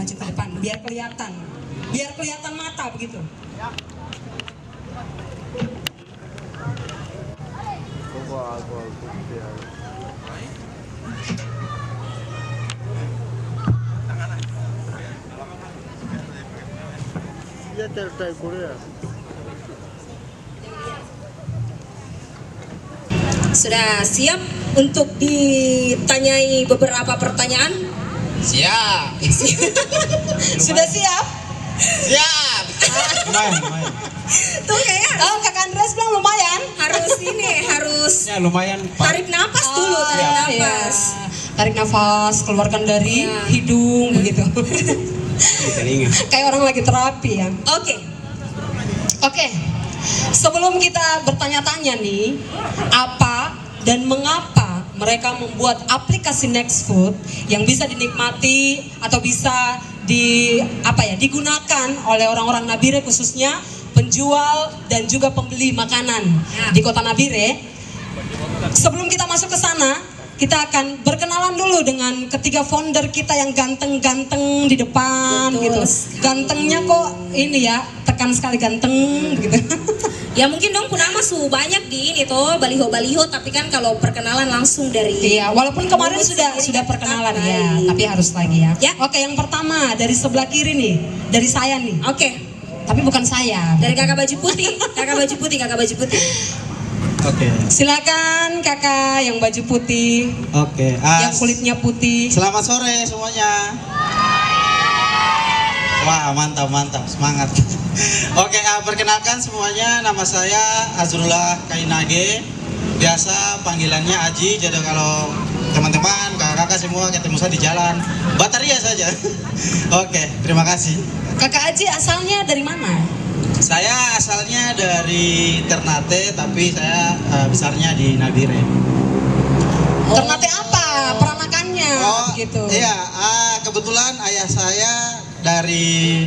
maju ke depan biar kelihatan mata begitu. Sudah siap untuk ditanyai beberapa pertanyaan? Siap. Sudah siap? Siap. Lumayan. Tuh kayak Kak Andreas bilang lumayan. Harus Ya lumayan. tarik napas dulu, tarik Iya. napas. Tarik nafas, keluarkan dari Ya. hidung begitu. Telinga. Kayak orang lagi terapi ya. Oke. Sebelum kita bertanya-tanya nih, apa dan mengapa mereka membuat aplikasi Nextfood yang bisa dinikmati atau bisa digunakan oleh orang-orang Nabire, khususnya penjual dan juga pembeli makanan di Kota Nabire. Sebelum kita masuk ke sana, kita akan berkenalan dulu dengan ketiga founder kita yang ganteng-ganteng di depan. Betul. Gitu. Gantengnya kok ini ya, tekan sekali ganteng gitu. Ya mungkin dong nama su banyak di ini tuh baliho-baliho, tapi kan kalau perkenalan langsung dari Iya, walaupun kemarin mulut sudah sendiri kan perkenalan tetap ya, baik. tapi harus lagi ya. Ya. Oke, yang pertama dari sebelah kiri nih, dari saya nih. Oke, Tapi bukan saya. dari kakak baju putih. Oke. Silakan kakak yang baju putih, Oke. yang kulitnya putih. Selamat sore semuanya. Wah, mantap, semangat. Oke, perkenalkan semuanya, nama saya Azrullah Kainage. Biasa panggilannya Aji. Jadi kalau teman-teman, kakak-kakak semua ketemu saya di jalan, Bataria saja. Oke, terima kasih. Kakak Aji asalnya dari mana? Saya asalnya dari Ternate, tapi saya besarnya di Nabire. Ternate apa? Peranakannya gitu. Iya, kebetulan ayah saya dari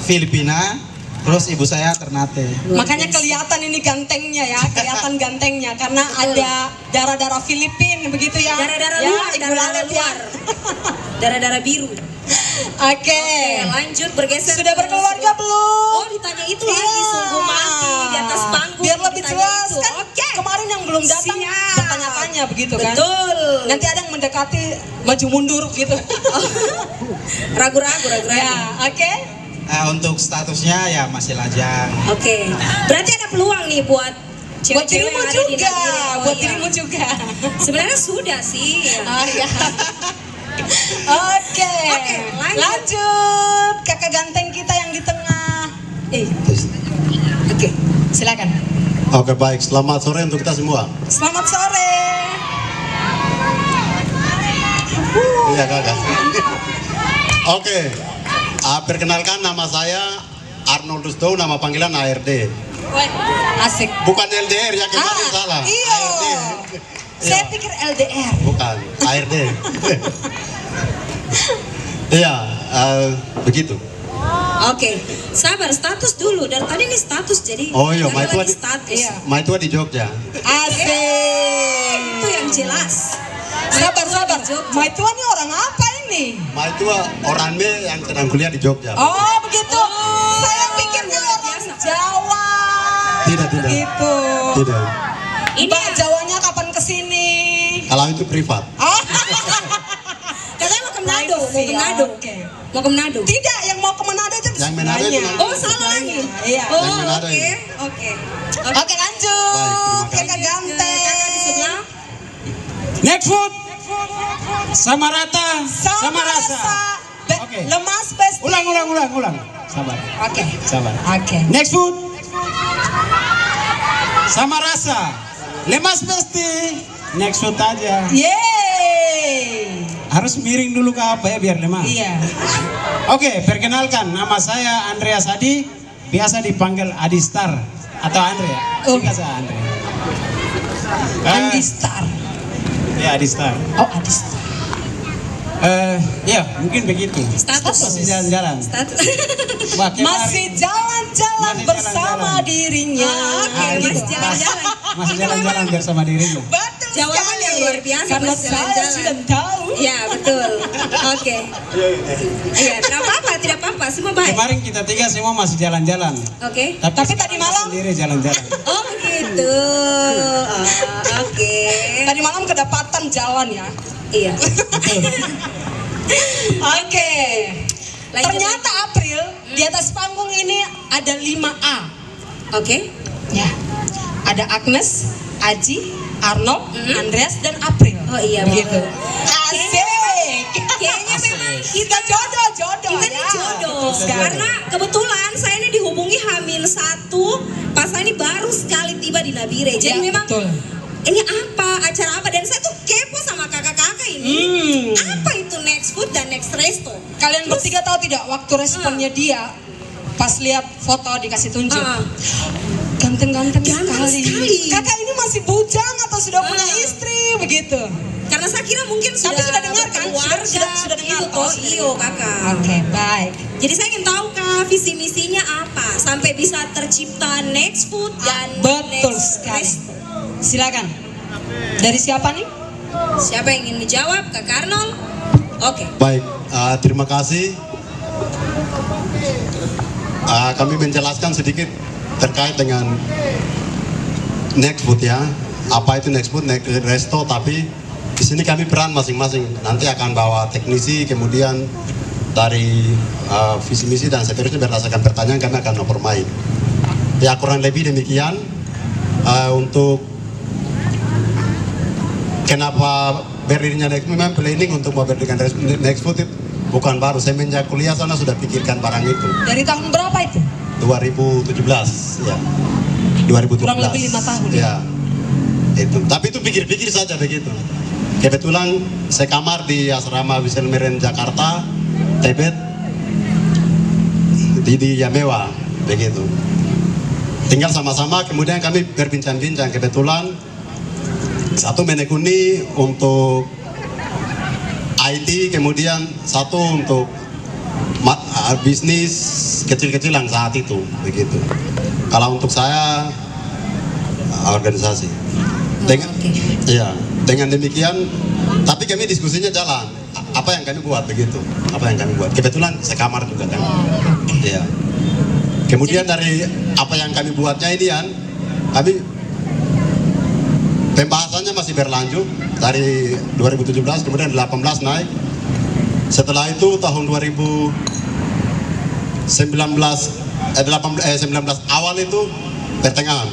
Filipina, terus ibu saya Ternate. Makanya kelihatan ini gantengnya ya, kelihatan gantengnya karena ada darah-darah Filipin begitu ya. Darah-darah ya, luar, Ibu darah-darah Lalet ya. luar. Darah-darah biru. Oke. Lanjut bergeser. Sudah berkeluarga belum? Oh, ditanya itu lagi, sungguh mati di atas panggung. Biar lebih ditanya jelas itu. kan. Oke. Kemarin yang belum datang Siap. bertanya-tanya begitu kan. Betul. Nanti ada yang mendekati maju mundur gitu. Ragu-ragu. Ya, oke. Untuk statusnya ya masih lajang. Oke. Berarti ada peluang nih buat Buat cewek-cewek dirimu yang ada di juga, Nabire. Oh, buat iya. dirimu juga. Sebenarnya sudah sih. Oh, ya. Oke. Oke, Lanjut. Kakak ganteng kita yang di tengah. Oke, silakan. Oke baik, selamat sore untuk kita semua. Selamat sore. Iya kakak. Oke, perkenalkan nama saya Arnold Rusto, nama panggilan ARD. Woi, asik. Bukan LDR ya, kemarin salah. Iya. ARD. Saya Iya. pikir LDR. Bukan, ARD. Iya, begitu. Oke. Sabar, status dulu. Dari tadi nih status jadi. Oh iya, sekali Maitua lagi di- status. Iya. Maitua di Jogja. Asik. Itu yang jelas. Sabar. Jogja. Maitua nih orang apa ini? Maitua orang B yang sedang kuliah di Jogja. Oh, begitu. Saya pikirnya luar orang biasa. Jawa. Tidak. Gitu. Tidak. Ini Mbak Jawanya kapan kesini? Kalau itu privat. Oh. katanya mau ke Manado, Privacy, oke. Mau ke Manado. Tidak, yang mau ke Manado itu Yang Manado itu sebelahnya. nanti. Oh, salah lagi. Iya. Oh, Yang Manado oke. ini. Oke. Oke, lanjut. Baik, terima kasih. Kakak ganteng. Kakak di sebelah. Nextfood. Sama rata, sama rasa. Oke. Lemas besti. Ulang. Sabar. Oke. Sabar. Oke. Nextfood. Sama rasa. Lemas pasti. Nextfood aja. Yeay. Harus miring dulu ke apa ya biar lemas. Iya. Oke, perkenalkan nama saya Andreas Adi, biasa dipanggil Adi Star atau Andrea. Oh. Singkat saya Andrea. Andi Star. Ya Adi Star. Oh, Adi Star. Ya mungkin begitu. Status. Masih jalan-jalan. Status. Wah, kayak Masih jalan-jalan Masih bersama jalan-jalan. dirinya. Oke, gitu. Mas jalan-jalan. Masih jalan-jalan bersama dirinya. Betul Jawaban sekali. yang luar biasa, Karena Mas, saya jalan-jalan. sudah tahu. Iya, betul. Oke. Iya, tidak apa-apa, semua baik. Kemarin kita 3 semua masih jalan-jalan. Oke. Tapi tadi malam Sendiri jalan-jalan. Oh gitu. Oke. tadi malam kedapatan jalan ya. Iya. Oke. Lanjut. Ternyata April di atas panggung ini ada 5A. Oke. Ya. Ada Agnes, Aji, Arnold, Andreas dan April. Oh iya, begitu. betul. Asik. Kayaknya memang Kita jodoh kita ya. nih jodoh. Betul sekali. Karena kebetulan saya ini dihubungi H-1 pas saya ini baru sekali tiba di Nabire. Jadi Ya, memang betul. ini apa, acara apa, dan saya tuh kepo sama kakak-kakak ini. Apa itu Next Food dan Next Resto? Kalian bertiga tahu tidak waktu responnya dia pas lihat foto dikasih tunjuk. Ganteng-ganteng Ganteng sekali. sekali. Kakak ini masih bujang atau sudah punya Ah. istri begitu? Karena saya kira mungkin Tapi sudah dengar kan? keluarga, Sudah dengar gitu toh? toh, iyo kakak. Oke, baik. Jadi saya ingin tahu kak visi misinya apa sampai bisa tercipta Next Food dan Betul Next sekali. Resto. Silakan. Dari siapa nih? Siapa yang ingin menjawab, Kak Arnold? Oke. Baik, terima kasih. Kami menjelaskan sedikit terkait dengan Next Food ya. Apa itu Next Food, Next Resto, tapi di sini kami peran masing-masing. Nanti akan bawa teknisi, kemudian dari visi misi dan seterusnya berdasarkan pertanyaan kami akan mempermain. Ya kurang lebih demikian. Untuk kenapa berdirinya Next Food, memang planning untuk memberikan Next Food itu bukan baru. Semenjak kuliah sana sudah pikirkan barang itu. Dari tahun berapa itu? 2017 ya. 2017. Kurang lebih 5 tahun ya? Ya. Itu. Tapi itu pikir-pikir saja begitu. Kebetulan saya kamar di asrama Wisel Meren Jakarta, Tebet, di Yamewa, begitu. Tinggal sama-sama, kemudian kami berbincang-bincang. Kebetulan satu menekuni untuk IT, kemudian satu untuk bisnis kecil-kecilan saat itu, begitu. Kalau untuk saya organisasi. Dengan demikian, tapi kami diskusinya jalan. Apa yang kami buat begitu? Apa yang kami buat? Kebetulan sekamar juga kan. Iya. Kemudian dari apa yang kami buatnya ini kan, kami pembahasannya masih berlanjut dari 2017, kemudian 18 naik. Setelah itu tahun 19 awal itu pertengahan.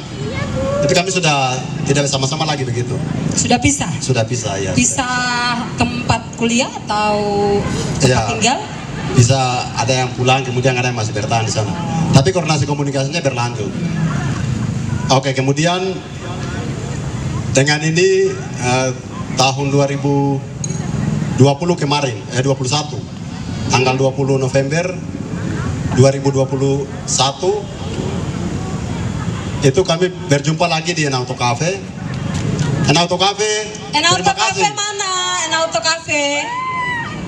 Tapi kami sudah tidak sama-sama lagi begitu. Sudah pisah? Sudah pisah ya. Pisah tempat kuliah atau tempat Ya. tinggal? Bisa ada yang pulang, kemudian ada yang masih bertahan di sana. Tapi koordinasi komunikasinya berlanjut. Oke, kemudian dengan ini tahun 2020 kemarin, 21, tanggal 20 November 2021, itu kami berjumpa lagi di Enauto Cafe. Enauto Cafe, Enauto terima Cafe kasih. mana? Enauto Cafe.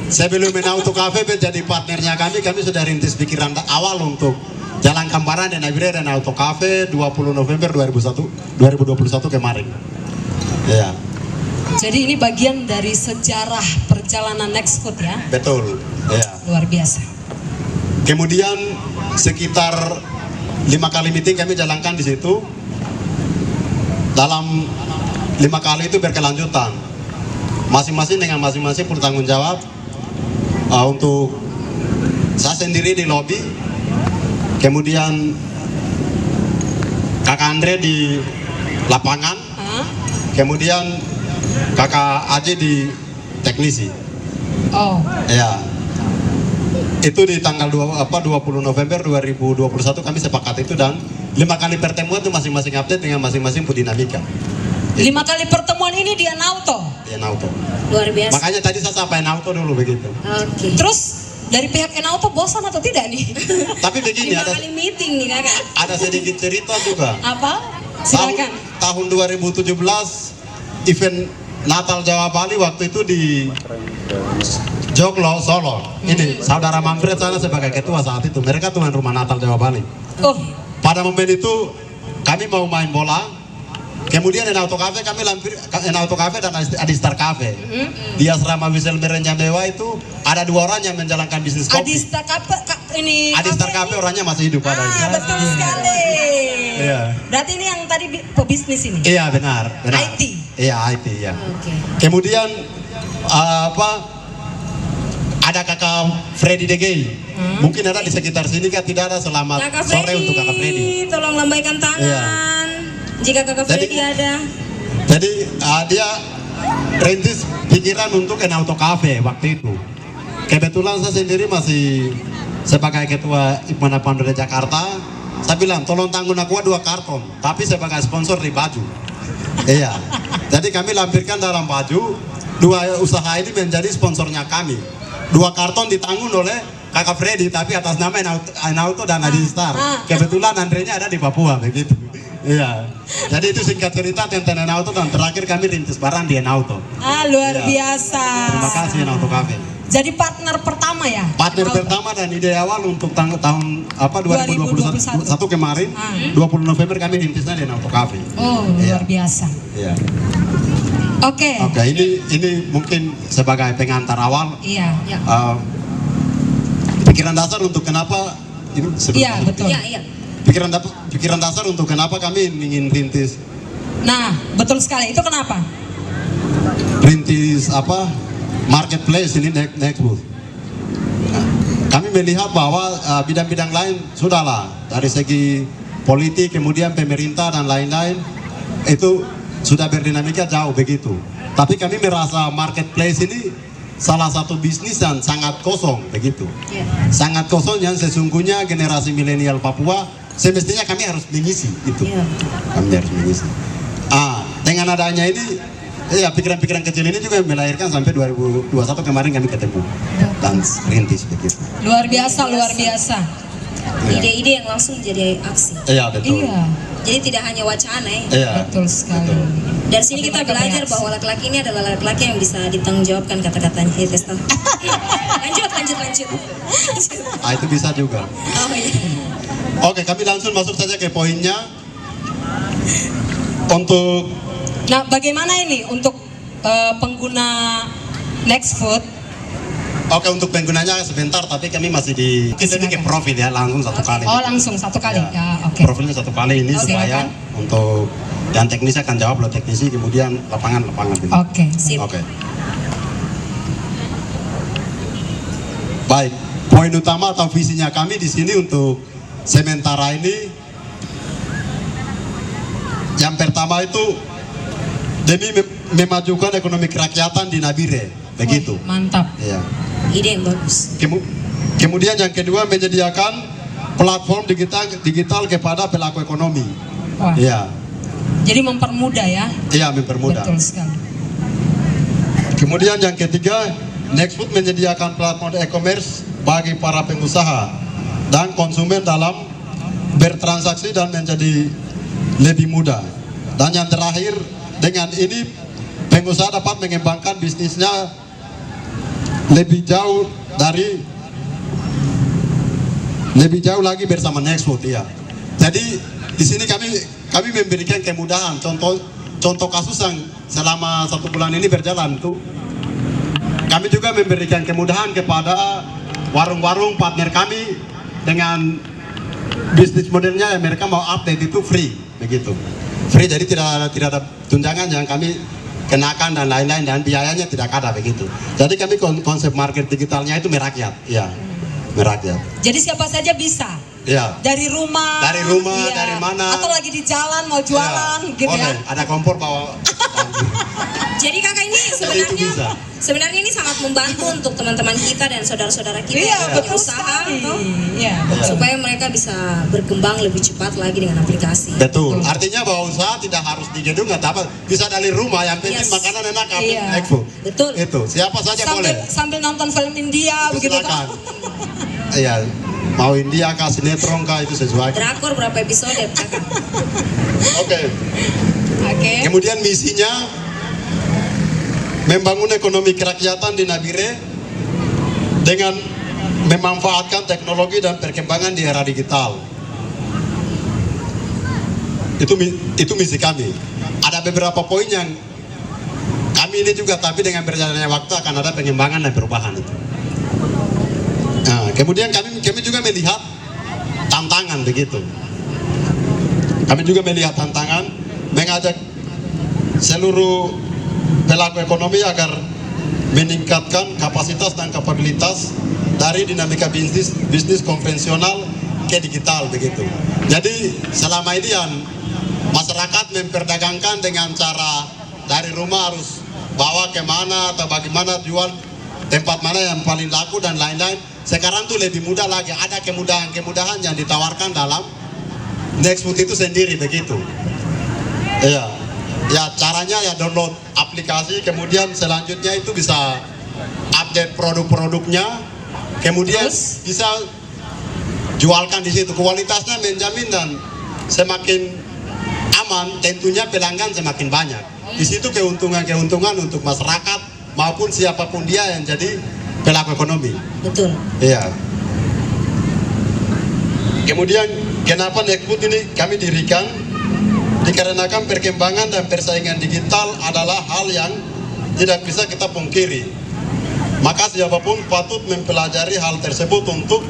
Sebelum Enauto Cafe menjadi partnernya kami sudah rintis pikiran awal untuk Jalan Kamparan dan Nabire dan Enauto Cafe 20 November 2021 kemarin. Ya, Jadi ini bagian dari sejarah perjalanan Next Food ya. betul. Ya. Luar biasa. Kemudian sekitar 5 kali meeting kami jalankan di situ. Dalam 5 kali itu berkelanjutan. Masing-masing dengan masing-masing bertanggung jawab. Untuk saya sendiri di lobi, kemudian Kakak Andre di lapangan, kemudian Kakak Aji di teknisi. Oh, Ya. Itu di tanggal 20 November 2021 kami sepakat itu, dan 5 kali pertemuan itu masing-masing update dengan masing-masing dinamika. 5 kali pertemuan ini di Enauto. Di Enauto. Luar biasa. Makanya tadi saya sapa Enauto dulu begitu. Oke. Terus dari pihak Enauto bosan atau tidak nih? Tapi begini 5 ada kali meeting nih kakak. sedikit cerita juga. Apa? Silakan. Tahun 2017 event Natal Jawa Bali waktu itu di Joglo, Solo. Ini saudara Manfred sana sebagai ketua saat itu. Mereka tuan rumah Natal Jawa Bali. Oh, Pada momen itu kami mau main bola, Kemudian Enauto Cafe kami lampir, Enauto Cafe dan Adistar Cafe. Di asrama Wisel Merenja Dewa itu ada 2 orang yang menjalankan bisnis kopi. Adistar Cafe ini. Adistar cafe Cafe orangnya masih hidup ada. betul sekali. Iya. Berarti ini yang tadi pebisnis ini. Iya benar. IT. Iya IT ya. Oke. Kemudian ada kakak Freddy Degei. Mungkin ada di sekitar sini kan, tidak ada. Selamat Kakak sore untuk kakak Freddy. tolong lambaikan tangan. Jika kakak Jadi- Freddy ada. Jadi dia rintis pikiran untuk Enauto Cafe waktu itu. Kebetulan saya sendiri masih sebagai ketua Hikmana Pandora Jakarta. Saya bilang tolong tanggung aku 2 karton, tapi sebagai sponsor di baju. Iya. Jadi kami lampirkan dalam baju. 2 usaha ini menjadi sponsornya kami. 2 karton ditanggung oleh kakak Freddy, tapi atas nama Enauto dan Adistar. Kebetulan Andrenya ada di Papua begitu. Iya. Jadi itu singkat cerita tentang Enauto, dan terakhir kami rintis barang di Enauto. Luar Iya. biasa. Terima kasih Enauto Cafe. Jadi partner pertama ya? Partner Enauto. pertama dan ide awal untuk tahun 2021 kemarin, 20 November kami rintisnya di Enauto Cafe. Oh, Iya. luar biasa. Iya. Oke. Oke, ini mungkin sebagai pengantar awal. Iya. Pikiran dasar untuk kenapa ini sebelum Iya, masuk. betul. Iya. Pikiran dasar untuk kenapa kami ingin rintis Nah, betul sekali. Itu kenapa? marketplace ini next booth. Kami melihat bahwa bidang-bidang lain sudahlah dari segi politik, kemudian pemerintah dan lain-lain itu sudah berdinamika jauh begitu. Tapi kami merasa marketplace ini salah satu bisnis yang sangat kosong begitu. Sangat kosong yang sesungguhnya generasi milenial Papua semestinya kami harus mengisi itu. Kami harus mengisi. Dengan adanya ini, ya pikiran-pikiran kecil ini juga melahirkan sampai 2021 kemarin kami ketemu dan rintis begitu. Luar biasa, luar biasa. Ide-ide yang langsung jadi aksi. Iya betul. Iya, Jadi tidak hanya wacana ya. Iya. betul sekali. Betul. Dari sini Tapi kita mereka belajar bereaksi. bahwa laki-laki ini adalah laki-laki yang bisa ditanggungjawabkan kata-katanya. Testa. Lanjut. Itu bisa juga. Oh iya. Oke, kami langsung masuk saja ke poinnya. Untuk Nah, bagaimana ini untuk pengguna Next Food? Oke, untuk penggunanya sebentar, tapi kami masih di kita ke profil ya, langsung satu kali. Oh, langsung satu kali. Ya, oke. Profilnya satu kali ini Oke, supaya silakan. untuk yang teknis akan jawab lo teknisi, kemudian lapangan. Oke. Sip. Oke. Baik, poin utama atau visinya kami di sini untuk sementara ini, yang pertama itu demi memajukan ekonomi kerakyatan di Nabire, begitu. Wih, mantap. Ya. Ide yang bagus. Kemudian yang kedua menyediakan platform digital kepada pelaku ekonomi. Wah. Ya, Jadi mempermudah ya. iya mempermudah. Betul sekali. Kemudian yang ketiga, Nextfood menyediakan platform e-commerce bagi para pengusaha dan konsumen dalam bertransaksi dan menjadi lebih mudah. Dan yang terakhir, dengan ini pengusaha dapat mengembangkan bisnisnya lebih jauh lagi bersama Nextfood ya. Jadi di sini kami memberikan kemudahan. Contoh kasus yang selama 1 bulan ini berjalan tuh, kami juga memberikan kemudahan kepada warung-warung partner kami dengan bisnis modelnya yang mereka mau update itu free begitu. Free, jadi tidak ada tunjangan yang kami kenakan dan lain-lain, dan biayanya tidak ada begitu. Jadi kami konsep market digitalnya itu merakyat, ya, merakyat. Jadi siapa saja bisa. Ya. Dari rumah. Dari iya. mana. Atau lagi di jalan mau jualan Ya. gitu ya. Boleh, ada kompor bawa. Jadi kakak ini Jadi itu bisa. sebenarnya ini sangat membantu untuk teman-teman kita dan saudara-saudara kita Iya, yang betul berusaha sekali. toh, Iya. supaya mereka bisa berkembang lebih cepat lagi dengan aplikasi. Betul. Artinya bahwa usaha tidak harus di gedung atau apa, bisa dari rumah, yang penting Yes. makanan enak, Iya. Nextfood. Betul. Itu siapa saja boleh. Sambil nonton film India begitu Silakan. kan. Iya, mau India kah, sinetron kah, itu sesuai. Drakor berapa episode kakak? Oke. Oke. Kemudian misinya membangun ekonomi kerakyatan di Nabire dengan memanfaatkan teknologi dan perkembangan di era digital. Itu misi kami. ada beberapa poin yang kami ini juga, tapi dengan berjalannya waktu akan ada pengembangan dan perubahan itu. Nah, kemudian kami juga melihat tantangan begitu. Kami juga melihat tantangan mengajak seluruh pelaku ekonomi agar meningkatkan kapasitas dan kapabilitas dari dinamika bisnis konvensional ke digital begitu. Jadi selama ini yang masyarakat memperdagangkan dengan cara dari rumah harus bawa kemana atau bagaimana jual tempat mana yang paling laku dan lain-lain. Sekarang tuh lebih mudah lagi, ada kemudahan-kemudahan yang ditawarkan dalam Nextfood itu sendiri begitu. Iya. Ya caranya ya download aplikasi, kemudian selanjutnya itu bisa update produk-produknya, kemudian bisa jualkan di situ. Kualitasnya menjamin dan semakin aman, tentunya pelanggan semakin banyak. Di situ keuntungan-keuntungan untuk masyarakat maupun siapapun dia yang jadi pelaku ekonomi. Betul. Iya. Kemudian kenapa Nextfood ini kami dirikan? Dikarenakan perkembangan dan persaingan digital adalah hal yang tidak bisa kita pungkiri. Maka siapapun patut mempelajari hal tersebut untuk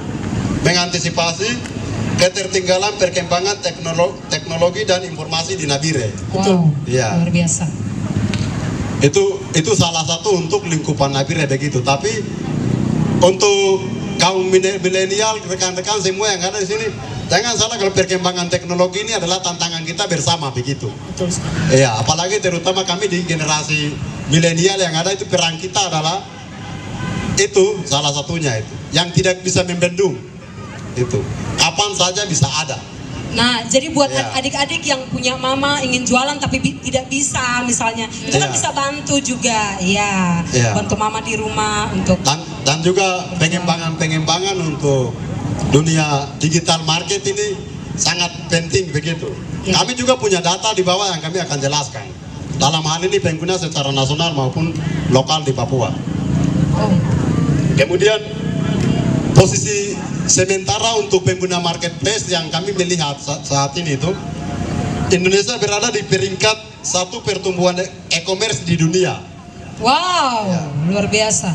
mengantisipasi ketertinggalan perkembangan teknologi dan informasi di Nabire. Wow. Iya. Luar biasa. Itu salah satu untuk lingkupan Nabire begitu. Tapi untuk kaum milenial, rekan-rekan semua yang ada di sini, jangan salah kalau perkembangan teknologi ini adalah tantangan kita bersama begitu. Betul sekali. Iya, apalagi terutama kami di generasi milenial yang ada itu, peran kita adalah itu salah satunya itu yang tidak bisa membendung itu. Kapan saja bisa ada. Nah, jadi buat Iya. adik-adik yang punya mama ingin jualan tapi tidak bisa misalnya, itu kan Iya. bisa bantu juga, ya. Iya. Bantu mama di rumah untuk Dan juga pengembangan untuk dunia digital market ini sangat penting begitu. Ya. Kami juga punya data di bawah yang kami akan jelaskan. Dalam hal ini pengguna secara nasional maupun lokal di Papua. oh, Kemudian posisi sementara untuk pengguna marketplace yang kami melihat saat ini itu, Indonesia berada di peringkat 1 pertumbuhan e-commerce di dunia. wow, Ya. luar biasa.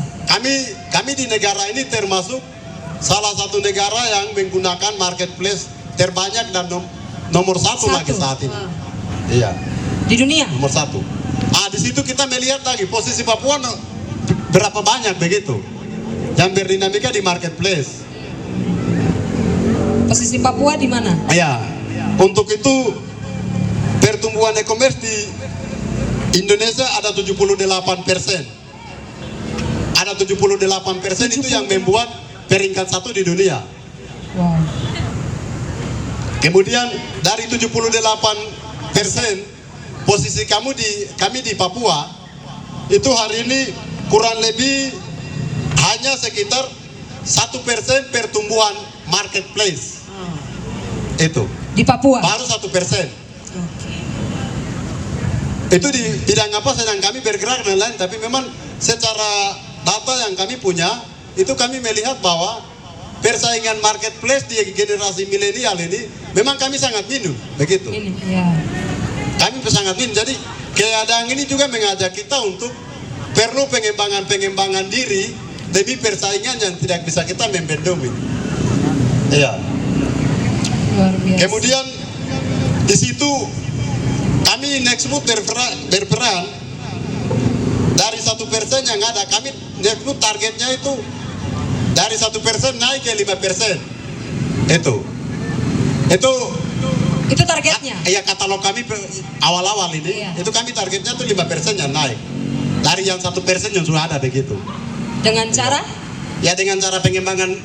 Kami di negara ini termasuk salah satu negara yang menggunakan marketplace terbanyak dan nomor satu lagi saat ini. Iya, Di dunia. nomor 1. Di situ kita melihat lagi posisi Papua berapa banyak begitu yang berdinamika di marketplace. Posisi Papua di mana? Iya. Untuk itu pertumbuhan e-commerce di Indonesia ada 78%. Ada 78% itu yang membuat peringkat 1 di dunia. Wow. Kemudian dari 78% posisi kami di Papua itu hari ini kurang lebih hanya sekitar 1% pertumbuhan marketplace. Itu Di Papua. baru 1%. Itu di bidang apa sedang kami bergerak dan lain, tapi memang secara data yang kami punya itu kami melihat bahwa persaingan marketplace di generasi milenial ini memang kami sangat minim begitu. Ini, ya. Kami sangat minim. Jadi keadaan ini juga mengajak kita untuk perlu pengembangan diri demi persaingan yang tidak bisa kita membendung. Iya. Luar biasa. Kemudian di situ kami Nextfood berperan dari 1% yang ada. Kami Nextfood targetnya itu dari 1% naik ke 5%. Itu targetnya. ya katalog kami awal-awal ini. Iya. Itu kami targetnya tuh 5% yang naik dari yang 1% yang sudah ada begitu. Dengan cara Ya dengan cara pengembangan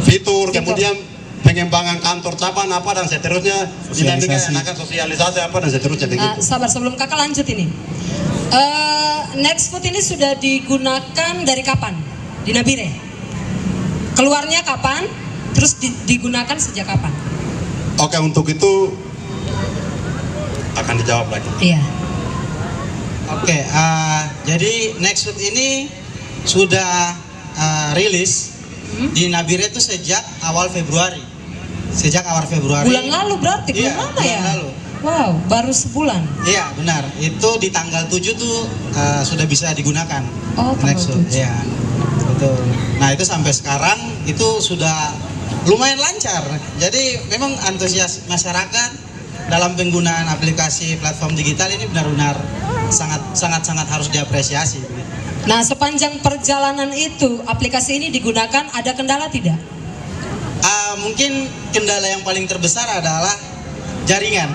fitur, kemudian pengembangan kantor cabang dan seterusnya, dinamika yang akan sosialisasi dan seterusnya begitu. sabar sebelum kakak lanjut ini. Nextfood ini sudah digunakan dari kapan di Nabire? Keluarnya kapan? Terus digunakan sejak kapan? Oke, untuk itu akan dijawab lagi. Iya. Oke, jadi Nextfood ini sudah rilis di Nabire itu sejak awal Februari. Bulan lalu berarti, belum Iya, lama bulan ya? lalu. Wow, baru sebulan. Iya benar, itu di tanggal 7 tuh sudah bisa digunakan. Oh, tanggal Nextfood, 7. ya. Betul. Nah itu sampai sekarang itu sudah lumayan lancar. Jadi memang antusias masyarakat dalam penggunaan aplikasi platform digital ini benar-benar sangat harus diapresiasi. Nah, sepanjang perjalanan itu aplikasi ini digunakan, ada kendala tidak? Mungkin kendala yang paling terbesar adalah jaringan.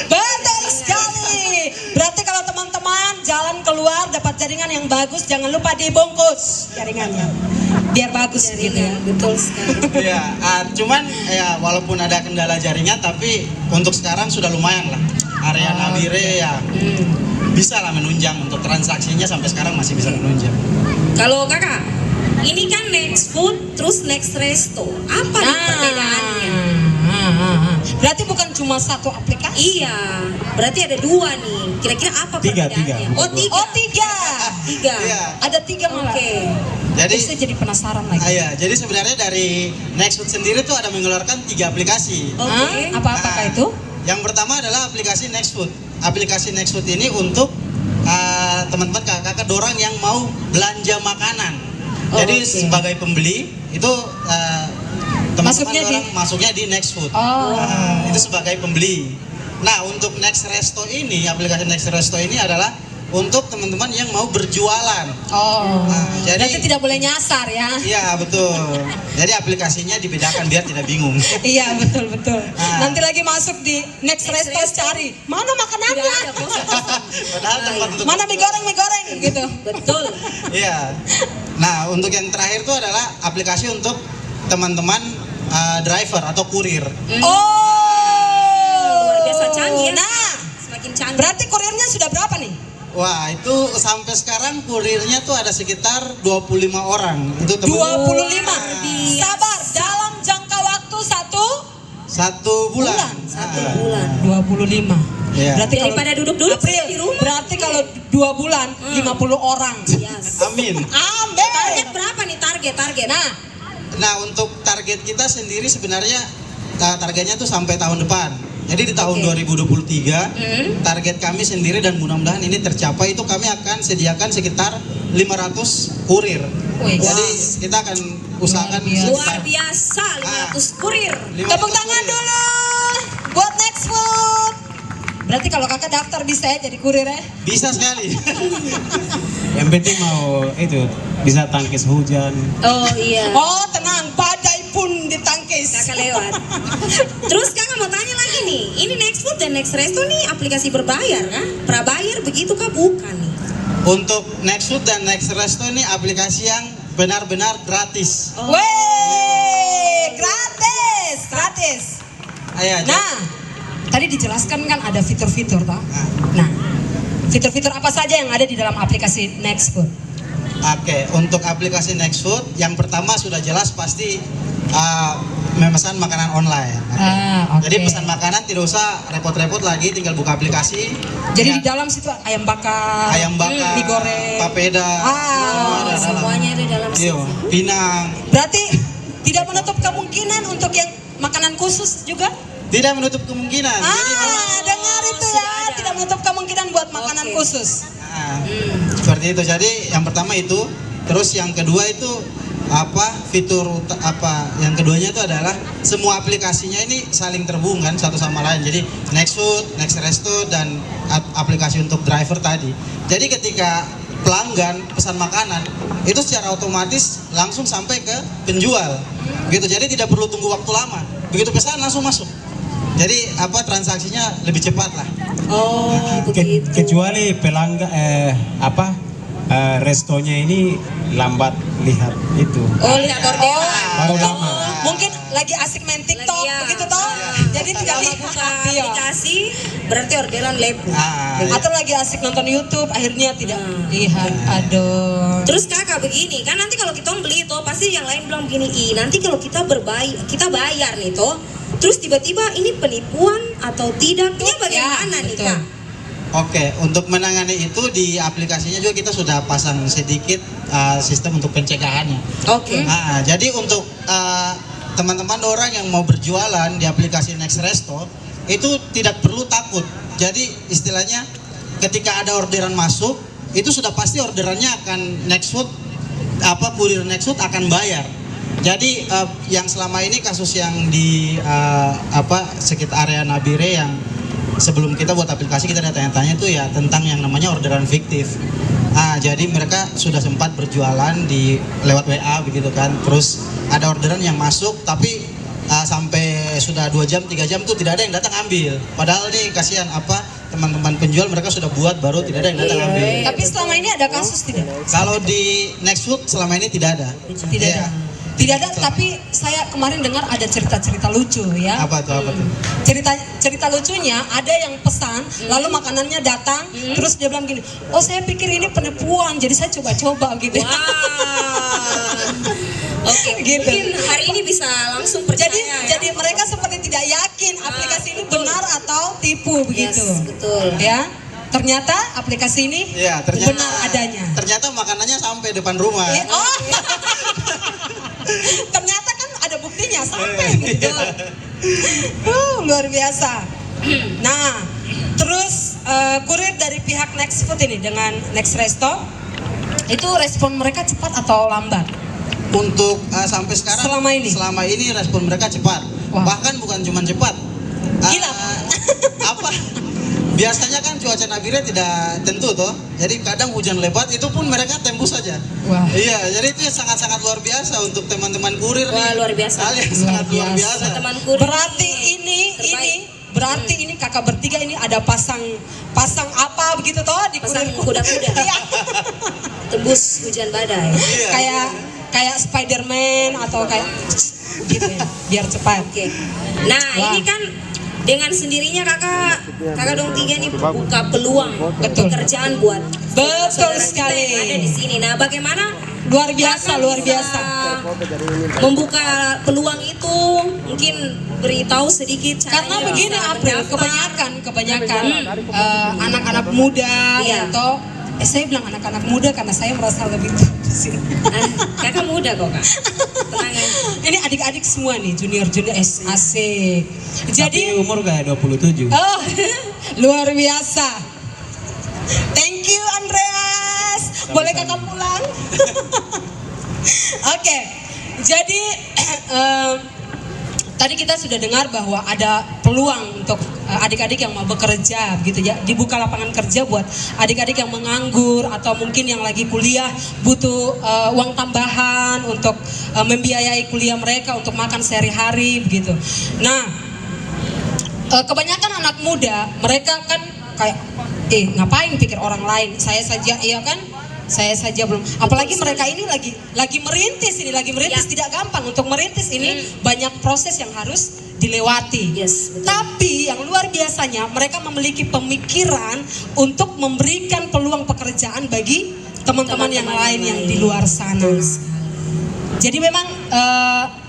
Betul sekali. Berarti kalau teman-teman jalan keluar dapat jaringan yang bagus, jangan lupa dibungkus jaringannya. Biar bagus gitu ya. Betul sekali. Iya, cuman ya walaupun ada kendala jaringan tapi untuk sekarang sudah lumayan lah. Area Nabire ya bisa lah menunjang untuk transaksinya sampai sekarang masih bisa menunjang. Kalau kakak, ini kan next food terus next resto. Apa nih perbedaannya? Berarti bukan cuma satu aplikasi. Iya, berarti ada dua nih. Kira-kira apa Tiga, perbedaannya? tiga. Oh tiga. Oh, tiga. Tiga. Iya. Ada 3 malah. Oke. Jadi Saya jadi penasaran lagi. iya, jadi sebenarnya dari Nextfood sendiri tuh ada mengeluarkan 3 aplikasi. Oke. Apa-apakah Nah, itu? Yang pertama adalah aplikasi Nextfood. Aplikasi Nextfood ini untuk teman-teman kakak-kakak dorang yang mau belanja makanan. Oh, Jadi oke. sebagai pembeli itu teman-teman Masuknya dorang masuknya di Nextfood. Oh. Itu sebagai pembeli. Nah, untuk Next Resto ini, aplikasi Next Resto ini adalah untuk teman-teman yang mau berjualan. Oh. jadi- Berarti tidak boleh nyasar ya. Iya, betul. Jadi aplikasinya dibedakan biar tidak bingung. Iya, betul. Ah. Nanti lagi masuk di Next Next Resto Resto. cari. Mana Tidak makanannya? ada kosong. Padahal tempat untuk Mana mie goreng gitu. Betul. Iya. Nah, untuk yang terakhir itu adalah aplikasi untuk teman-teman driver atau kurir. Oh. Luar biasa canggih ya. Nah, Semakin canggih. berarti kurirnya sudah berapa nih? Wah, itu sampai sekarang kurirnya tuh ada sekitar 25 orang. Itu teman 25. biasa. Sabar, dalam jangka waktu 1 bulan. Satu Ah, bulan. 25. Iya. Berarti kalau Daripada duduk-duduk April, di rumah. berarti kalau 2 bulan 50 orang. Yes. Amin. Amin. Target berapa nih target? Nah, untuk target kita sendiri sebenarnya targetnya tuh sampai tahun depan. Jadi di tahun Oke. 2023 target kami sendiri dan mudah-mudahan ini tercapai itu kami akan sediakan sekitar 500 kurir. Wih. Jadi kita akan usahakan Luar Luar biasa 500 kurir. 500 Tepuk tangan kurir. dulu buat Nextfood. Berarti kalau kakak daftar bisa ya jadi kurir ya? Bisa sekali. Yang penting mau itu bisa tangkis hujan. Oh iya. Oh tenang, badai pun ditangkis. Kakak lewat. Terus kakak mau tanya lagi nih, ini Nextfood dan Next Resto nih aplikasi berbayar kan? Prabayar begitu kah bukan nih? Untuk Nextfood dan Next Resto ini aplikasi yang benar-benar gratis. Oh. Wey, gratis. Iya, Nah, tadi dijelaskan kan ada fitur-fitur toh. Nah, fitur-fitur apa saja yang ada di dalam aplikasi Nextfood? Oke, untuk aplikasi Nextfood yang pertama sudah jelas pasti memesan makanan online. Oke. Oke. Jadi pesan makanan tidak usah repot-repot lagi, tinggal buka aplikasi. Jadi Ya, di dalam situ ayam bakar, ayam bakar, mie goreng, papeda, Ah, ada dalam. Semuanya ada dalam Iya, situ. pinang. Berarti tidak menutup kemungkinan untuk yang makanan khusus juga? Tidak menutup kemungkinan. Jadi memang, Dengar itu sudah ya, ada. tidak menutup kemungkinan buat makanan Oke. khusus. seperti itu. Jadi yang pertama itu, terus yang kedua itu yang keduanya itu adalah semua aplikasinya ini saling terhubung kan satu sama lain. Jadi Nextfood, Next Resto dan aplikasi untuk driver tadi. Jadi ketika pelanggan pesan makanan itu secara otomatis langsung sampai ke penjual. Gitu. Jadi tidak perlu tunggu waktu lama. Begitu pesan langsung masuk. Jadi transaksinya lebih cepat lah. Oh begitu. Kecuali pelanggan restonya ini lambat lihat itu. Oh lihat orderan. Baru lama. Mungkin lagi asik main TikTok Lagi ya. begitu toh. Jadi tidak Kalau lihat buka iya. aplikasi berarti orderan lebu. Atau lagi asik nonton YouTube akhirnya tidak lihat. Aduh. Terus kakak begini kan nanti kalau kita beli itu pasti yang lain bilang begini, nanti kalau kita bayar nih toh, terus tiba-tiba ini penipuan atau tidak? Ini bagaimana nih betul. kak? Oke, untuk menangani itu di aplikasinya juga kita sudah pasang sedikit sistem untuk pencegahannya. Oke. Jadi untuk teman-teman orang yang mau berjualan di aplikasi Next Resto, itu tidak perlu takut. Jadi istilahnya ketika ada orderan masuk, itu sudah pasti orderannya akan Nextfood, kurir Nextfood akan bayar. Jadi yang selama ini kasus yang di sekitar area Nabire yang sebelum kita buat aplikasi kita ada tanya-tanya tuh ya tentang yang namanya orderan fiktif. Jadi mereka sudah sempat berjualan di lewat WA begitu kan. Terus ada orderan yang masuk tapi sampai sudah 2 jam 3 jam tuh tidak ada yang datang ambil. Padahal nih kasihan teman-teman penjual mereka sudah buat baru tidak ada yang datang ambil. Tapi selama ini ada kasus tidak? Kalau di Nextfood selama ini tidak ada. Tidak ada. Tidak ada, tapi saya kemarin dengar ada cerita-cerita lucu ya. Apa tuh? Cerita lucunya ada yang pesan, lalu makanannya datang, terus dia bilang gini, oh saya pikir ini penipuan, jadi saya coba-coba gitu. Wah. Oke, Gitu. mungkin hari ini bisa langsung percaya Jadi mereka seperti tidak yakin aplikasi ini benar atau tipu begitu. Yes, betul. Ya. Ternyata aplikasi ini Iya, benar adanya. Ternyata makanannya sampai depan rumah. Iya, oh. Ternyata kan ada buktinya sampai gitu. Luar biasa. Nah, terus kurir dari pihak Nextfood ini dengan Next Resto itu respon mereka cepat atau lambat? Untuk sampai sekarang Selama ini? respon mereka cepat. Wah. Bahkan bukan cuma cepat. Gila. Biasanya kan cuaca Nabire tidak tentu toh. Jadi kadang hujan lebat itu pun mereka tembus saja. Wah. Iya, jadi itu sangat-sangat luar biasa untuk teman-teman kurir Wah, nih. luar biasa. Hal yang sangat luar biasa. Teman kurir Berarti terbaik. ini kakak bertiga ini ada pasang apa begitu toh di Pasang kurir. kuda-kuda. Iya. Tembus hujan badai. Iya. kayak Spiderman atau kayak gitu ya, biar cepat. Oke. Nah, Wah. ini kan dengan sendirinya kakak dong tiga nih buka peluang Betul. pekerjaan buat Betul saudara kita sekali. yang ada di sini. Nah, bagaimana Luar biasa, kakak luar bisa biasa. membuka peluang itu? Mungkin beritahu sedikit caranya. Karena begini bisa April, mendaftar. kebanyakan anak-anak muda Iya. atau saya bilang anak-anak muda karena saya merasa lebih tua di sini. Kakak muda kok kak. Tenang aja. Ini adik-adik semua nih, junior asik. Tapi Jadi umur kayak 27. oh, luar biasa. Thank you Andreas. Boleh kakak pulang? Oke. Jadi tadi kita sudah dengar bahwa ada peluang untuk adik-adik yang mau bekerja gitu ya, dibuka lapangan kerja buat adik-adik yang menganggur atau mungkin yang lagi kuliah butuh uang tambahan untuk membiayai kuliah mereka untuk makan sehari-hari begitu. Nah, kebanyakan anak muda mereka kan kayak ngapain pikir orang lain, saya saja iya kan, saya saja belum, apalagi mereka ini lagi merintis Ya. tidak gampang untuk merintis ini, banyak proses yang harus dilewati. Yes, betul. Tapi yang luar biasanya mereka memiliki pemikiran untuk memberikan peluang pekerjaan bagi teman-teman yang lain yang di luar sana. Jadi memang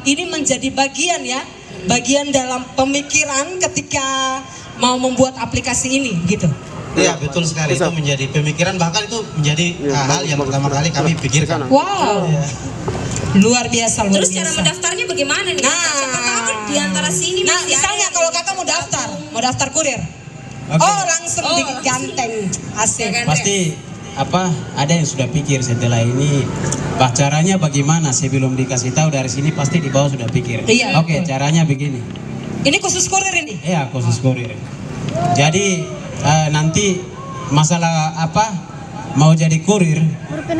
ini menjadi bagian dalam pemikiran ketika mau membuat aplikasi ini gitu. Iya, betul sekali. Itu menjadi pemikiran, bahkan itu menjadi hal yang pertama kali kami pikirkan. Wow. Luar biasa. Terus cara mendaftarnya bagaimana nih? Nah. Siapa tahu di antara sini Nah, masih misalnya ada kalau yang kakak mau daftar kurir. Oke. Oh, langsung diganteng. Asik. Ya kan? Pasti ada yang sudah pikir setelah ini caranya bagaimana sebelum dikasih tahu dari sini pasti di bawah sudah pikir. Iya, Oke, betul. caranya begini. Ini khusus kurir ini. Iya, khusus kurir. Jadi nanti masalah mau jadi kurir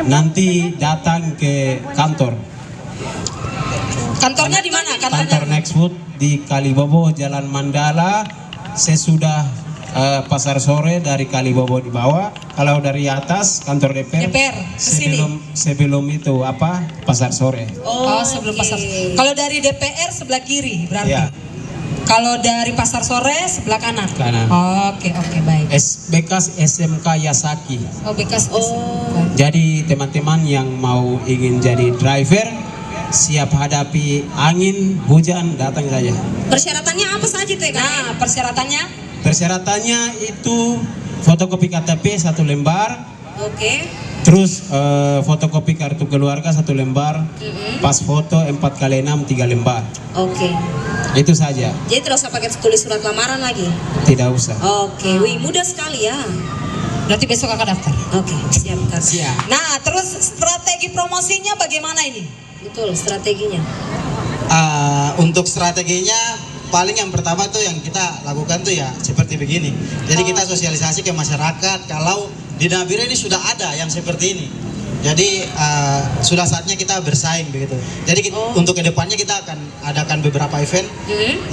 nanti datang ke kantor. Kantornya di mana? Kantor Nextfood di Kalibobo Jalan Mandala sesudah pasar sore dari Kalibobo di bawah. Kalau dari atas kantor DPR kesini. sebelum itu pasar sore. Oh, sebelum oke. pasar. Kalau dari DPR sebelah kiri berarti. Iya. Kalau dari pasar sore sebelah kanan. Kanan. Oke, baik. Bekas SMK Yasaki. Oh, bekas. Jadi teman-teman yang mau ingin jadi driver siap hadapi angin, hujan, datang saja. Persyaratannya apa saja tuh ya kak? Nah, persyaratannya Persyaratannya itu fotokopi KTP 1 lembar, Oke. Terus fotokopi kartu keluarga 1 lembar, pas foto 4x6 3 lembar. Oke. Itu saja, Jadi tidak usah pakai tulis surat lamaran lagi. tidak usah. Oke, wih mudah sekali ya. Berarti besok kakak daftar. Oke, siap Kak. Siap. Nah, terus strategi promosinya bagaimana ini? Betul strateginya. Untuk strateginya paling yang pertama tuh yang kita lakukan tuh ya seperti begini. Jadi kita sosialisasi ke masyarakat kalau di Nabire ini sudah ada yang seperti ini. Jadi sudah saatnya kita bersaing begitu. Jadi untuk kedepannya kita akan adakan beberapa event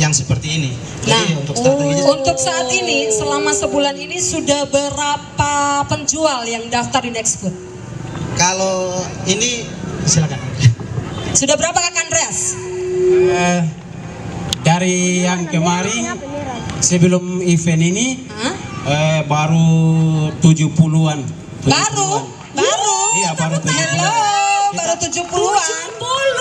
yang seperti ini. Jadi untuk strateginya Untuk saat ini, selama sebulan ini sudah berapa penjual yang daftar di Next Food? kalau ini silakan. Sudah berapa Kak Andreas? Dari yang kemarin sebelum event ini Hah? baru 70-an. Baru? Iya, baru 70-an. Hello, baru 70-an.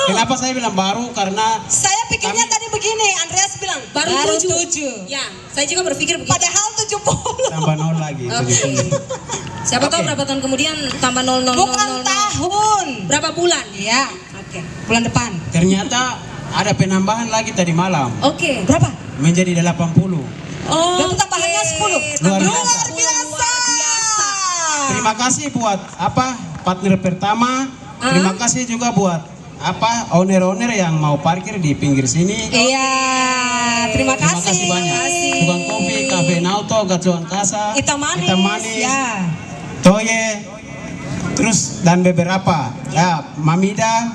Kenapa saya bilang baru? Karena Saya pikirnya tadi begini, Andreas bilang baru 7. Ya, saya juga berpikir begitu. Padahal 70. tambah 0 lagi, Oke. 70. Siapa tahu Oke. berapa tahun kemudian tambah 00000. Bukan tahun. Berapa bulan? Iya, Oke. bulan depan. Ternyata ada penambahan lagi tadi malam Oke. Berapa? menjadi 80. Oh. Berarti tambahannya 10. Luar Luar biasa. biasa. Terima kasih buat partner pertama. Terima kasih juga buat owner-owner yang mau parkir di pinggir sini. Iya, terima Terima kasih. kasih banyak. Tukang kopi, Cafe Nauto, Gacuan Kasa, Hitam manis. Ya. Toye, terus dan beberapa. Ya, Mamida,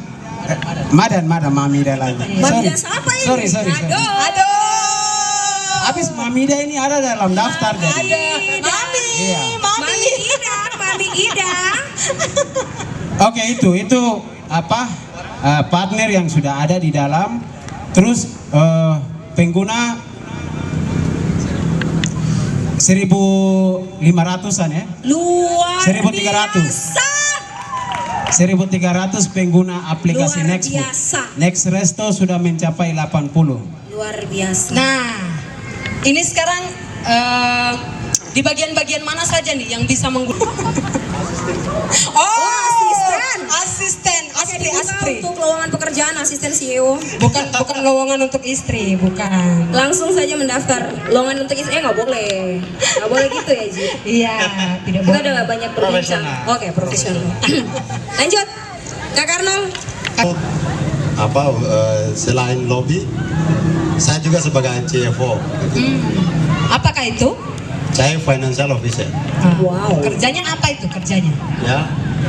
Madan Mamida lagi. Mamida siapa ini? Sorry. Aduh. Habis Mamida ini ada dalam daftar jadi. Ada. Iya. Mami Ida. Oke, itu partner yang sudah ada di dalam. Terus pengguna 1.500-an ya. Luar 1.300. biasa. 1.300 pengguna aplikasi Luar Nextfood. biasa. Next Resto sudah mencapai 80. Luar biasa. Nah, ini sekarang di bagian-bagian mana saja nih yang bisa menggunakan? Asisten, Dibuka Astri. untuk lowongan pekerjaan asisten CEO. Bukan lowongan untuk istri, bukan. Langsung saja mendaftar lowongan untuk istri. Nggak boleh gitu ya Ji. Iya, tidak Kita boleh. udah banyak berbincang. Profesional. Oke, profesional. Lanjut, Kak Karnal. Selain lobby, saya juga sebagai CFO, Apakah itu? saya financial officer, Wow. Kerjanya apa itu kerjanya? ya,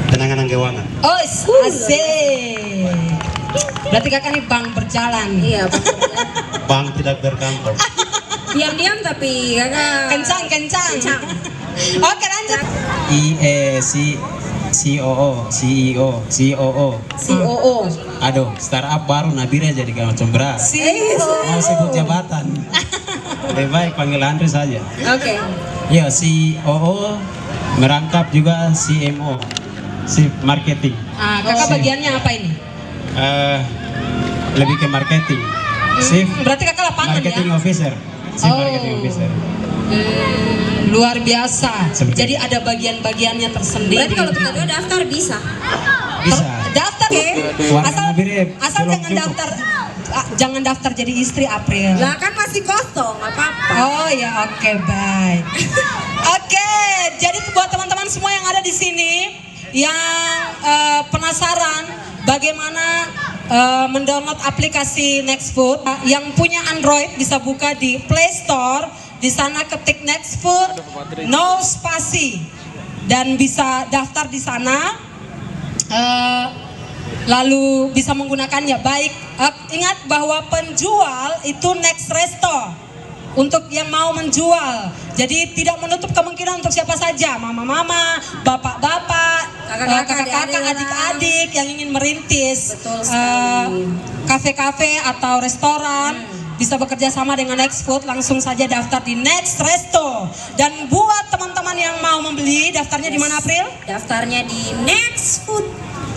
penanganan keuangan. Oh, asik. Berarti kakak nih bank berjalan. Iya, betul. Bank tidak berkantor. Diam-diam tapi kakak Kencang. Oke, lanjut. CEO. COO. Aduh, startup baru Nabire jadi kayak macam beras. Mau sebut jabatan. Lebih baik panggil Andre saja. Oke. Ya, COO merangkap juga CMO, Chief Marketing. Kakak bagiannya apa ini? Lebih ke marketing. Chief Berarti kakak lapangan Marketing ya? Officer. Chief Oh. Marketing Officer. Luar biasa. Seperti Jadi ada bagian-bagiannya tersendiri. Berarti kalau kita dua daftar bisa. Bisa. Daftar. Warna Asal Nabire asal belum jangan cukup. daftar. Jangan daftar jadi istri April. Lah kan masih kosong, nggak apa-apa. Oh ya, oke, baik. Oke, jadi buat teman-teman semua yang ada di sini yang penasaran bagaimana mendownload aplikasi Nextfood, yang punya Android bisa buka di Play Store. Di sana ketik Nextfood, no spasi, dan bisa daftar di sana. Lalu bisa menggunakannya baik. Ingat bahwa penjual itu Next Resto untuk yang mau menjual. Jadi tidak menutup kemungkinan untuk siapa saja, mama-mama, bapak-bapak, kakak-kakak, adik-adik yang ingin merintis Betul sekali. kafe-kafe atau restoran. Bisa bekerja sama dengan Nextfood, langsung saja daftar di Next Resto. Dan buat teman-teman yang mau membeli, daftarnya di mana April? Daftarnya di Nextfood.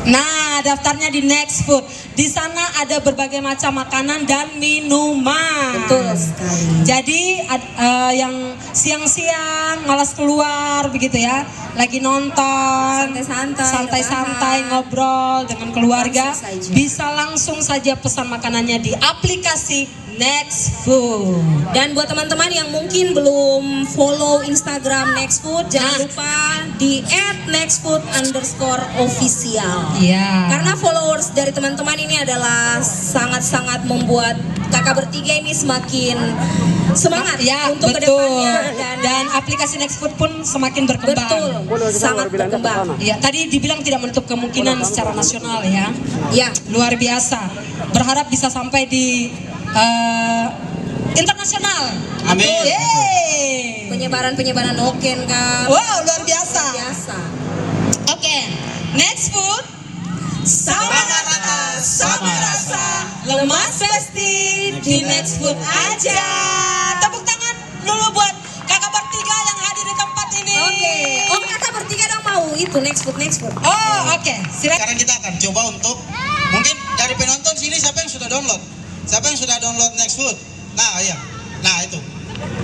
Nah, daftarnya di Next Food. Di sana ada berbagai macam makanan dan minuman. Betul sekali. Jadi yang siang-siang malas keluar begitu ya, lagi nonton, santai-santai ngobrol dengan keluarga, Langsung saja. bisa langsung saja pesan makanannya di aplikasi Next Food. Dan buat teman-teman yang mungkin belum follow Instagram Next Food, jangan lupa di @nextfood_official. Iya. Karena followers dari teman-teman ini adalah sangat-sangat membuat kakak bertiga ini semakin semangat Ya, untuk betul. kedepannya Dan aplikasi Next Food pun semakin berkembang. betul sangat berkembang. Ya, tadi dibilang tidak menutup kemungkinan secara nasional ya. Ya, Luar biasa. Berharap bisa sampai di internasional. Amin. Yeay. penyebaran noken kan. Wow, luar biasa. Biasa. Oke, Next Food. Sama rata, sama rasa, lemas pasti di Next Food aja. Tepuk tangan dulu buat kakak bertiga yang hadir di tempat ini. Oke. Oh, kakak bertiga dong mau itu Next Food. Oh, oke. Silakan. Sekarang kita akan coba untuk mungkin dari penonton sini siapa yang sudah download? Siapa yang sudah download Next Food? Nah, iya. Nah, itu.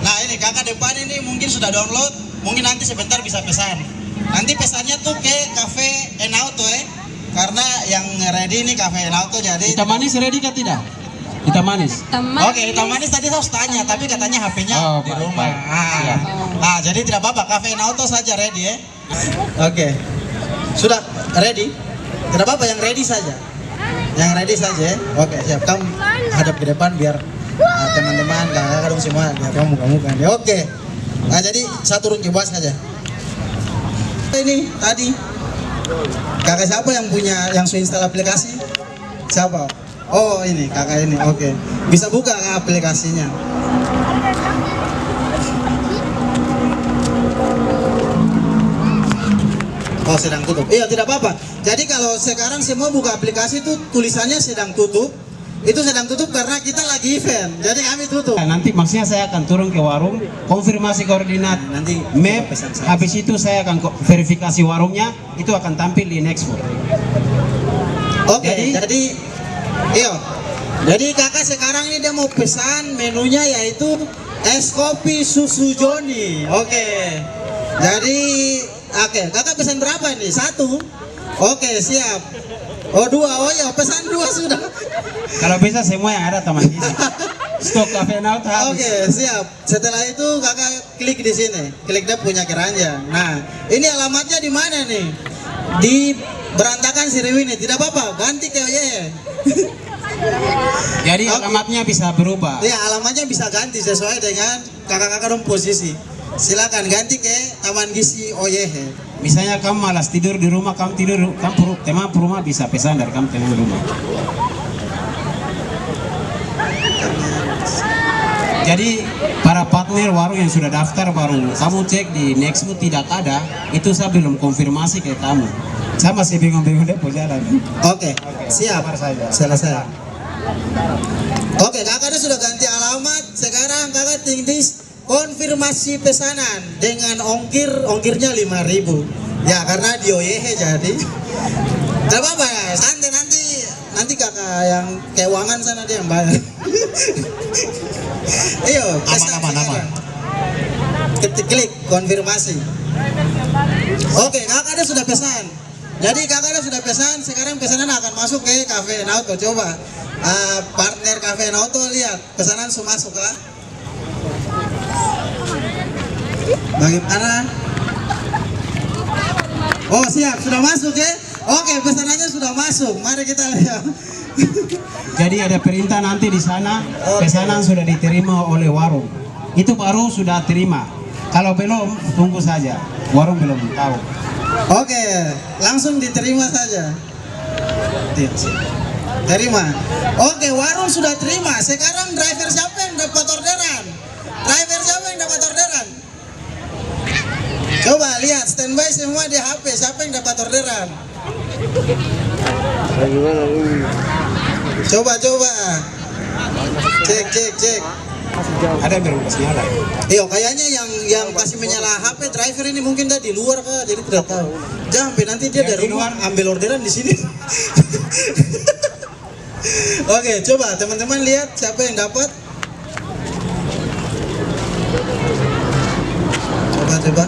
Nah, ini kakak depan ini mungkin sudah download, mungkin nanti sebentar bisa pesan. Nanti pesannya tuh ke Cafe Enauto karena yang ready ini Cafe Enauto jadi Hitam manis ready kah tidak? Hitam manis. Oke, hitam manis tadi saya harus tanya, tapi katanya HP-nya Oh, di baik, rumah. baik. Siap. Jadi tidak apa-apa, Cafe Enauto saja ready ya. Oke. Sudah ready? Tidak apa-apa, yang ready saja. Yang ready saja ya. Oke, siap. Kamu hadap ke depan biar teman-teman, kakak-kakak dong semua lihat kamu muka-muka. Ya, oke. Nah, jadi saya turun ke bawah saja. Ini tadi kakak siapa yang punya yang sudah install aplikasi? Siapa? Oh, ini kakak ini. Oke. Bisa buka Kak, aplikasinya. Oh, sedang tutup. Iya, tidak apa-apa. Jadi kalau sekarang semua buka aplikasi itu tulisannya sedang tutup. Itu sedang tutup karena kita lagi event. Jadi kami tutup. Nah, nanti maksudnya saya akan turun ke warung, konfirmasi koordinat, Nanti map, pesan saya. habis itu saya akan verifikasi warungnya, itu akan tampil di Next Food. Oke, jadi iya. Jadi kakak sekarang ini dia mau pesan menunya yaitu es kopi susu Joni. Oke. Jadi kakak pesan berapa ini? 1. Oke, siap. Oh, 2. Oh ya, pesan 2 sudah. Kalau bisa semua yang ada teman kita. Stok Cafe Enauto habis. Oke, siap. Setelah itu kakak klik di sini. Klik dia punya keranjang. Nah, ini alamatnya di mana nih? Di Berantakan Sriwini. Tidak apa-apa, ganti ke Jadi Oke. alamatnya bisa berubah. Ya, alamatnya bisa ganti sesuai dengan kakak-kakak dong posisi. Silakan ganti ke Taman Gizi Oyehe. Misalnya kamu malas tidur di rumah, kamu tidur, teman rumah bisa pesan dari kamu teman rumah. Jadi para partner warung yang sudah daftar baru kamu cek di Next Food tidak ada, itu saya belum konfirmasi ke kamu. Saya masih bingung-bingung deh mau jalan. Oke, siap. sabar saja. Selesai. Oke, kakak sudah ganti alamat. Sekarang kakak tinggal konfirmasi pesanan dengan ongkirnya 5.000. Ya, karena di Oyehe jadi. Tidak apa-apa, santai nanti kakak yang keuangan sana dia yang bayar. Iyo, pesan sekarang. Klik konfirmasi. Oke, kakak sudah pesan. Jadi kakak sudah pesan, sekarang pesanan akan masuk ke Cafe Enauto. Coba partner Cafe Enauto lihat pesanan sudah masuk kah? Bagaimana? Oh, siap, sudah masuk ya? Oke, pesanannya sudah masuk. Mari kita lihat. Jadi ada perintah nanti di sana, pesanan sudah diterima oleh warung. Itu baru sudah terima. Kalau belum, tunggu saja. Warung belum tahu. Oke, langsung diterima saja. Terima. Oke, warung sudah terima. Sekarang driver siapa yang dapat orderan? Driver siapa yang dapat orderan? Coba lihat standby semua di HP. Siapa yang dapat orderan? Coba. Cek. Ada yang belum kasih nyala. Iyo, kayaknya yang kasih menyala HP driver ini mungkin dia di luar kah, jadi tidak tahu. Jangan sampai nanti dia Yang dari di luar luar. ambil orderan di sini. Oke, coba teman-teman lihat siapa yang dapat. Coba.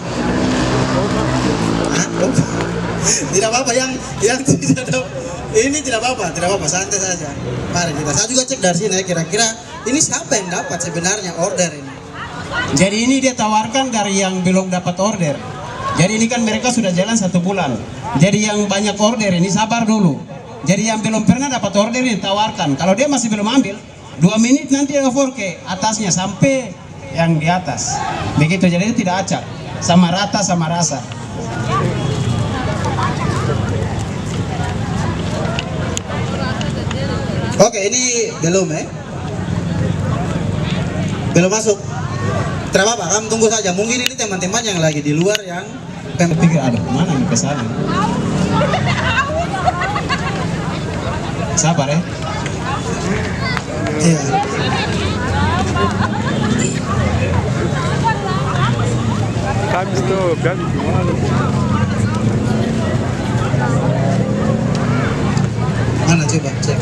Hah? Tidak apa-apa yang tidak ada. Ini tidak apa-apa, santai saja. Mari kita. Saya juga cek dari sini ya, kira-kira ini siapa yang dapat sebenarnya order ini. Jadi ini dia tawarkan dari yang belum dapat order. Jadi ini kan mereka sudah jalan 1 bulan. Jadi yang banyak order ini sabar dulu. Jadi yang belum pernah dapat order ini tawarkan. Kalau dia masih belum ambil, 2 menit nanti over ke atasnya sampai yang di atas. Begitu, jadi itu tidak acak. Sama rata sama rasa. Oke, ini belum ya. Belum masuk. Tidak apa-apa, kamu tunggu saja. Mungkin ini teman-teman yang lagi di luar yang Pikir ada mana nih pesanan. Sabar ya. iya. Habis tuh, kan gimana? Mana coba cek.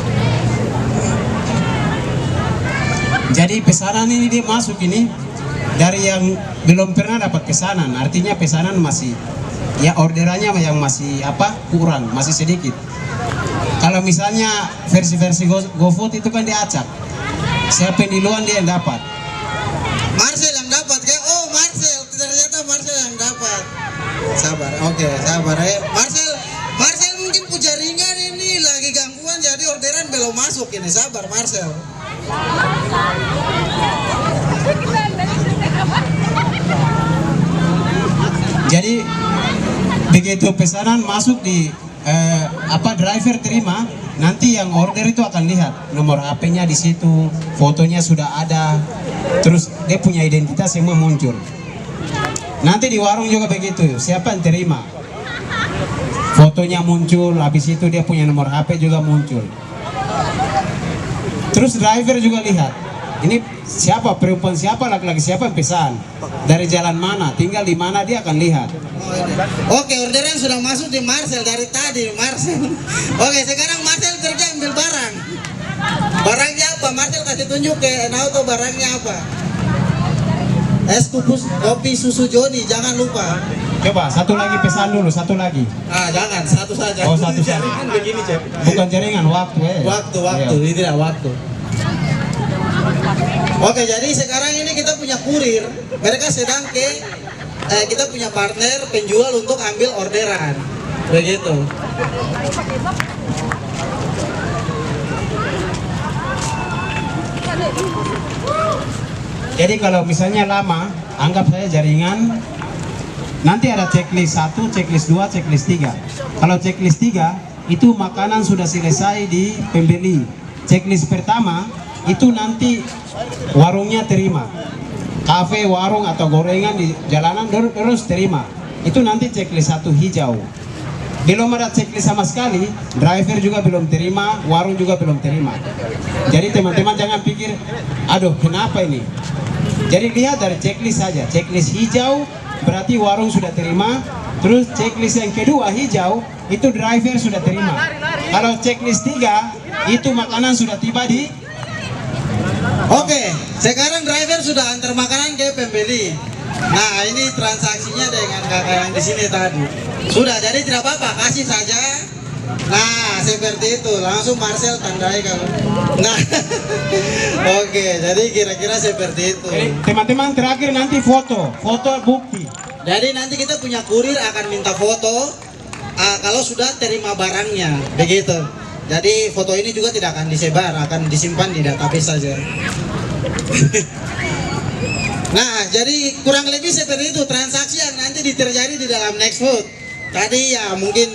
Jadi pesanan ini dia masuk ini dari yang belum pernah dapat pesanan. Artinya pesanan masih ya orderannya yang masih kurang, masih sedikit. Kalau misalnya versi-versi GoFood itu kan diacak. Siapa yang di luar dia yang dapat. Marcel yang dapat kayak Marcel, ternyata Marcel yang dapat. Sabar, oke, sabar ya. Marcel mungkin jaringan ini lagi gangguan jadi orderan belum masuk ini. Sabar Marcel. Jadi begitu pesanan masuk di driver terima, nanti yang order itu akan lihat nomor HP-nya di situ, fotonya sudah ada, terus dia punya identitas semua muncul. Nanti di warung juga begitu, siapa yang terima, fotonya muncul, habis itu dia punya nomor HP juga muncul. Terus driver juga lihat, ini siapa, perempuan siapa, laki-laki siapa yang pesan, dari jalan mana, tinggal di mana, dia akan lihat. Oke, orderan sudah masuk di Marcel dari tadi Marcel. Oke, sekarang Marcel kerja ambil barang. Barangnya apa? Marcel kasih tunjuk ke Nauto barangnya apa? Es kupus kopi susu Joni, jangan lupa. Coba satu lagi pesan dulu, satu lagi. Jangan, satu saja. Oh, satu saja. Jaringan begini, Cep. Bukan jaringan, waktu Waktu, Iya. ini tidak waktu. Oke, jadi sekarang ini kita punya kurir. Mereka sedang kita punya partner penjual untuk ambil orderan. Begitu. Jadi kalau misalnya lama, anggap saya jaringan, nanti ada checklist 1, checklist 2, checklist 3. Kalau checklist 3, itu makanan sudah selesai di pembeli. Checklist pertama, itu nanti warungnya terima. Kafe, warung, atau gorengan di jalanan terus terima. Itu nanti checklist 1 hijau. Belum ada checklist sama sekali, driver juga belum terima, warung juga belum terima. Jadi teman-teman jangan pikir, aduh kenapa ini? Jadi lihat dari checklist saja. Checklist hijau berarti warung sudah terima. Terus checklist yang kedua hijau itu driver sudah terima. Kalau checklist 3 itu makanan sudah tiba di. Oke, sekarang driver sudah antar makanan ke pembeli. Nah, ini transaksinya dengan kakak yang di sini tadi. Sudah, jadi tidak apa-apa, kasih saja. Nah, seperti itu. Langsung Marcel tandai kalau. Nah, oke, jadi kira-kira seperti itu. Teman-teman terakhir nanti foto bukti. Jadi nanti kita punya kurir akan minta foto kalau sudah terima barangnya, begitu. Jadi foto ini juga tidak akan disebar, akan disimpan di database saja. Nah, jadi kurang lebih seperti itu transaksi yang nanti terjadi di dalam Nextfood. Tadi ya mungkin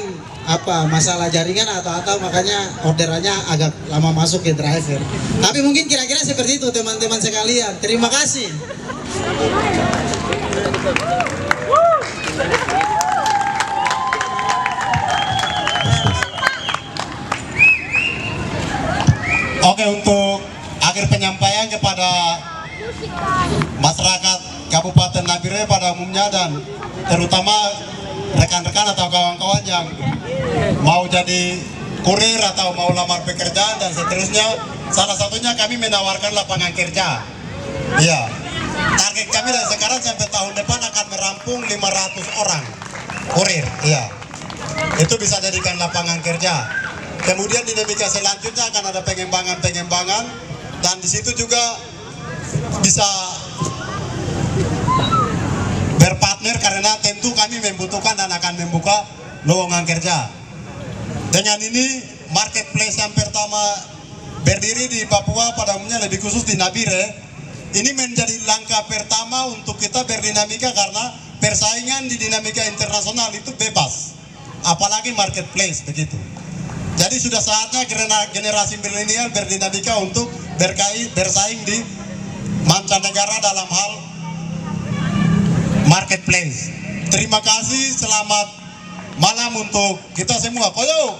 masalah jaringan atau makanya orderannya agak lama masuk ke driver. Tapi mungkin kira-kira seperti itu teman-teman sekalian. Terima kasih. Oke, untuk akhir penyampaian kepada masyarakat Kabupaten Nabire pada umumnya dan terutama rekan-rekan atau kawan-kawan yang mau jadi kurir atau mau lamar pekerjaan dan seterusnya. Salah satunya kami menawarkan lapangan kerja. Iya. Target kami dari sekarang sampai tahun depan akan merampung 500 orang kurir. Iya. Itu bisa jadikan lapangan kerja. Kemudian dinamika selanjutnya akan ada pengembangan dan di situ juga bisa berpartner karena tentu kami membutuhkan dan akan membuka lowongan kerja. Dengan ini marketplace yang pertama berdiri di Papua pada umumnya lebih khusus di Nabire, ini menjadi langkah pertama untuk kita berdinamika karena persaingan di dinamika internasional itu bebas, apalagi marketplace begitu. Jadi sudah saatnya generasi milenial berdinamika untuk bersaing di mancanegara dalam hal marketplace. Terima kasih, selamat malam untuk kita semua. Koyo.